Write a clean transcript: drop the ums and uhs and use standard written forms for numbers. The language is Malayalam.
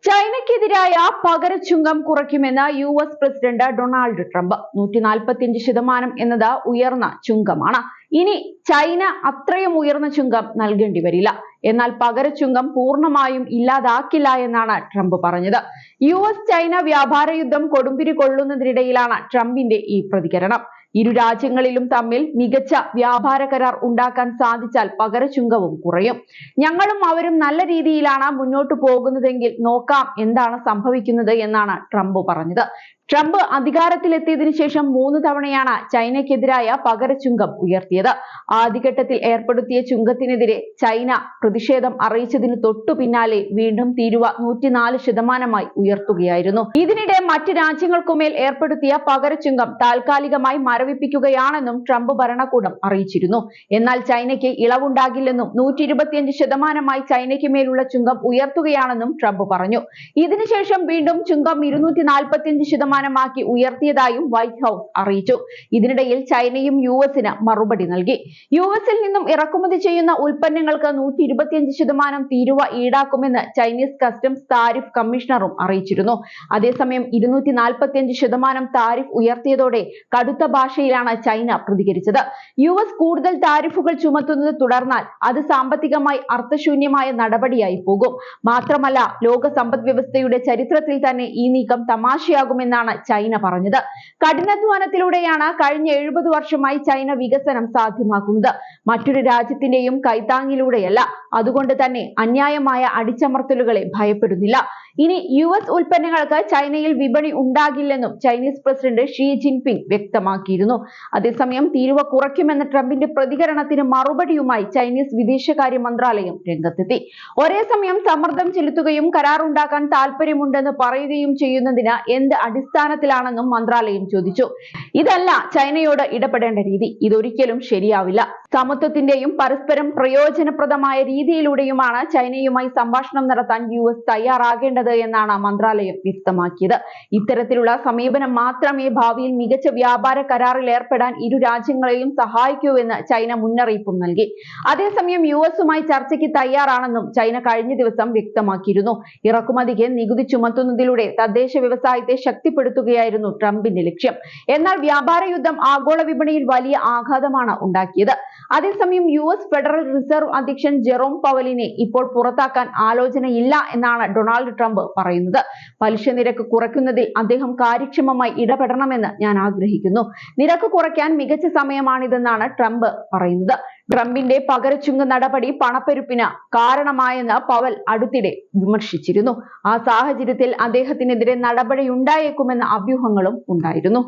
ചൈനയ്ക്കെതിരായ പകരച്ചുങ്കം കുറയ്ക്കുമെന്ന് US പ്രസിഡന്റ് ഡൊണാൾഡ് ട്രംപ്. 145% എന്നത് ഉയർന്ന ചുങ്കമാണ്. ഇനി ചൈന അത്രയും ഉയർന്ന ചുങ്കം നൽകേണ്ടി വരില്ല. എന്നാൽ പകരച്ചുങ്കം പൂർണ്ണമായും ഇല്ലാതാക്കില്ല എന്നാണ് ട്രംപ് പറഞ്ഞത്. US ചൈന വ്യാപാര യുദ്ധം കൊടുമ്പിരി കൊള്ളുന്നതിനിടയിലാണ് ട്രംപിന്റെ ഈ പ്രതികരണം. ഇരു രാജ്യങ്ങളിലും തമ്മിൽ മികച്ച വ്യാപാര കരാർ ഉണ്ടാക്കാൻ സാധിച്ചാൽ പകരച്ചുങ്കവും കുറയും. ഞങ്ങളും അവരും നല്ല രീതിയിലാണ് മുന്നോട്ടു പോകുന്നതെങ്കിൽ നോക്കാം എന്താണ് സംഭവിക്കുന്നത് എന്നാണ് ട്രംപ് പറഞ്ഞത്. ട്രംപ് അധികാരത്തിലെത്തിയതിനു ശേഷം 3 തവണയാണ് ചൈനയ്ക്കെതിരായ പകരച്ചുങ്കം ഉയർത്തിയത്. ആദ്യഘട്ടത്തിൽ ഏർപ്പെടുത്തിയ ചുങ്കത്തിനെതിരെ ചൈന പ്രതിഷേധം അറിയിച്ചതിന് തൊട്ടു പിന്നാലെ വീണ്ടും തീരുവ 104% ഉയർത്തുകയായിരുന്നു. ഇതിനിടെ മറ്റ് രാജ്യങ്ങൾക്കുമേൽ ഏർപ്പെടുത്തിയ പകരച്ചുങ്കം താൽക്കാലികമായി മരവിപ്പിക്കുകയാണെന്നും ട്രംപ് ഭരണകൂടം അറിയിച്ചിരുന്നു. എന്നാൽ ചൈനയ്ക്ക് ഇളവുണ്ടാകില്ലെന്നും 125% ചൈനയ്ക്ക് മേലുള്ള ചുങ്കം ഉയർത്തുകയാണെന്നും ട്രംപ് പറഞ്ഞു. ഇതിനുശേഷം വീണ്ടും ചുങ്കം 245% ഉയർത്തിയതായും വൈറ്റ് ഹൌസ് അറിയിച്ചു. ഇതിനിടയിൽ ചൈനയും US-ന് മറുപടി നൽകി. US-ൽ നിന്നും ഇറക്കുമതി ചെയ്യുന്ന ഉൽപ്പന്നങ്ങൾക്ക് 125% തീരുവ ഈടാക്കുമെന്ന് ചൈനീസ് കസ്റ്റംസ് താരിഫ് കമ്മീഷണറും അറിയിച്ചിരുന്നു. അതേസമയം 245% താരിഫ് ഉയർത്തിയതോടെ കടുത്ത ഭാഷയിലാണ് ചൈന പ്രതികരിച്ചത്. US കൂടുതൽ താരിഫുകൾ ചുമത്തുന്നത് തുടർന്നാൽ അത് സാമ്പത്തികമായി അർത്ഥശൂന്യമായ നടപടിയായി പോകും. മാത്രമല്ല, ലോക സമ്പദ് വ്യവസ്ഥയുടെ ചരിത്രത്തിൽ തന്നെ ഈ നീക്കം തമാശയാകുമെന്നാണ് ചൈന പറഞ്ഞത്. കഠിനാധ്വാനത്തിലൂടെയാണ് കഴിഞ്ഞ 70 വർഷമായി ചൈന വികസനം സാധ്യമാക്കുന്നത്. മറ്റൊരു രാജ്യത്തിന്റെയും കൈത്താങ്ങിലൂടെയല്ല. അതുകൊണ്ട് തന്നെ അന്യായമായ അടിച്ചമർത്തലുകളെ ഭയപ്പെടുന്നില്ല. ഇനി US ഉൽപ്പന്നങ്ങൾക്ക് ചൈനയിൽ വിപണി ഉണ്ടാകില്ലെന്നും ചൈനീസ് പ്രസിഡന്റ് ഷീ ജിൻപിങ് വ്യക്തമാക്കിയിരുന്നു. അതേസമയം തീരുവ കുറയ്ക്കുമെന്ന ട്രംപിന്റെ പ്രതികരണത്തിന് മറുപടിയുമായി ചൈനീസ് വിദേശകാര്യ മന്ത്രാലയം രംഗത്തെത്തി. ഒരേ സമയം സമ്മർദ്ദം ചെലുത്തുകയും കരാറുണ്ടാക്കാൻ താൽപര്യമുണ്ടെന്ന് പറയുകയും ചെയ്യുന്നതിന് എന്ത് അടിസ്ഥാനത്തിലാണെന്നും മന്ത്രാലയം ചോദിച്ചു. ഇതല്ല ചൈനയോട് ഇടപെടേണ്ട രീതി. ഇതൊരിക്കലും ശരിയാവില്ല. സമത്വത്തിന്റെയും പരസ്പരം പ്രയോജനപ്രദമായ രീതിയിലൂടെയുമാണ് ചൈനയുമായി സംഭാഷണം നടത്താൻ US തയ്യാറാകേണ്ടത് എന്നാണ് മന്ത്രാലയം വ്യക്തമാക്കിയത്. ഇത്തരത്തിലുള്ള സമീപനം മാത്രമേ ഭാവിയിൽ മികച്ച വ്യാപാര കരാറിൽ ഏർപ്പെടാൻ ഇരു രാജ്യങ്ങളെയും സഹായിക്കൂ എന്ന് ചൈന മുന്നറിയിപ്പും നൽകി. അതേസമയം US-ഉമായി ചർച്ചയ്ക്ക് തയ്യാറാണെന്നും ചൈന കഴിഞ്ഞ ദിവസം വ്യക്തമാക്കിയിരുന്നു. ഇറക്കുമതിക്ക് നികുതി ചുമത്തുന്നതിലൂടെ തദ്ദേശ വ്യവസായത്തെ ശക്തിപ്പെടുത്തുകയായിരുന്നു ട്രംപിന്റെ ലക്ഷ്യം. എന്നാൽ വ്യാപാര യുദ്ധം ആഗോള വിപണിയിൽ വലിയ ആഘാതമാണ് ഉണ്ടാക്കിയത്. അതേസമയം US ഫെഡറൽ റിസർവ് അധ്യക്ഷൻ ജെറോം പവലിനെ ഇപ്പോൾ പുറത്താക്കാൻ ആലോചനയില്ല എന്നാണ് ഡൊണാൾഡ് ട്രംപ് പറയുന്നത്. പലിശ നിരക്ക് കുറയ്ക്കുന്നതിൽ അദ്ദേഹം കാര്യക്ഷമമായി ഇടപെടണമെന്ന് ഞാൻ ആഗ്രഹിക്കുന്നു. നിരക്ക് കുറയ്ക്കാൻ മികച്ച സമയമാണിതെന്നാണ് ട്രംപ് പറയുന്നത്. ട്രംപിന്റെ പകരച്ചുങ്ക നടപടി പണപ്പെരുപ്പിന് കാരണമായെന്ന് പവൽ അടുത്തിടെ വിമർശിച്ചിരുന്നു. ആ സാഹചര്യത്തിൽ അദ്ദേഹത്തിനെതിരെ നടപടിയുണ്ടായേക്കുമെന്ന അഭ്യൂഹങ്ങളും ഉണ്ടായിരുന്നു.